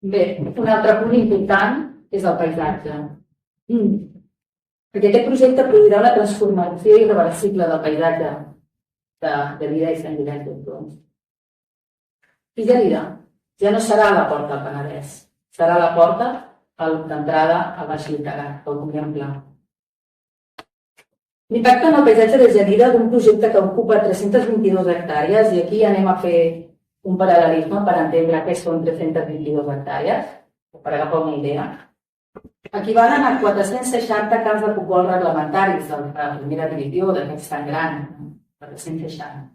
Bé, un altre punt important és el paisatge. Perquè aquest projecte produirà una transformació irreversible del paisatge de Lira i Sant Llorenç d'Hortons. I ja dirà, ja no serà la porta al Penedès, serà la porta d'entrada al Baix Llobregat, pel Convent Pla. L'impacte en el paisatge de Gelida d'un projecte que ocupa 322 hectàrees, i aquí anem a fer un paral·lelisme per entendre què són 322 hectàrees, per agafar una idea. Equivalen a 460 camps de futbol reglamentaris de la primera divisió, d'aquests tan grans, 460.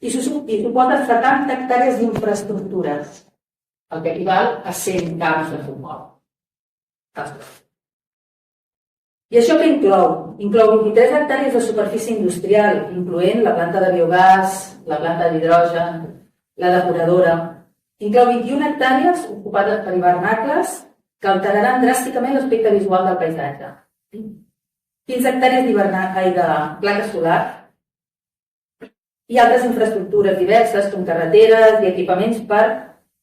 I suposa 70 hectàrees d'infraestructures, el que equival a 100 camps de futbol. I això què inclou? Inclou 23 hectàrees de superfície industrial, incloent la planta de biogàs, la planta d'hidrogen, la depuradora. Inclou 21 hectàrees ocupades per hivernacles que alteraran dràsticament l'aspecte visual del paisatge. 15 hectàrees de placa solar i altres infraestructures diverses, com carreteres i equipaments per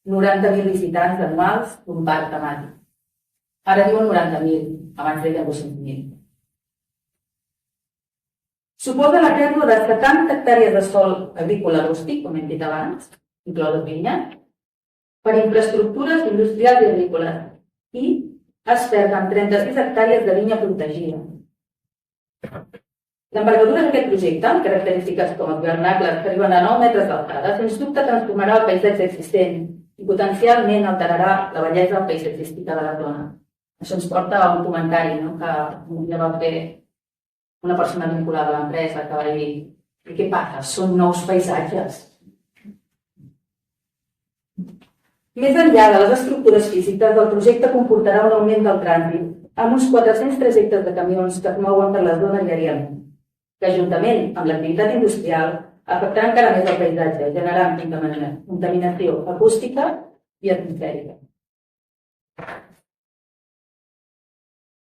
90.000 visitants anuals d'un parc temàtic. Ara diuen 90.000, abans deien 200.000. Suposa la pèrdua de 70 hectàrees de sòl agrícola rústic, com hem dit abans, inclòs les vinyes, per infraestructures industrials i agrícoles, i es perden 36 hectàrees de vinya protegida. L'envergadura d'aquest projecte, amb característiques com els hivernacles que arriben a 9 metres d'alçada, sens dubte transformarà el paisatge existent i potencialment alterarà la bellesa paisatgística de la zona. Això ens porta a un comentari que un dia va fer una persona vinculada a l'empresa que va dir: "I què passa? Són nous paisatges." Més enllà de les estructures físiques, el projecte comportarà un augment del trànsit, amb uns 400 trajectes de camions que es mouen per la zona diàriament, que juntament amb l'activitat industrial afectarà encara més el paisatge, generant contaminació acústica i atmosfèrica.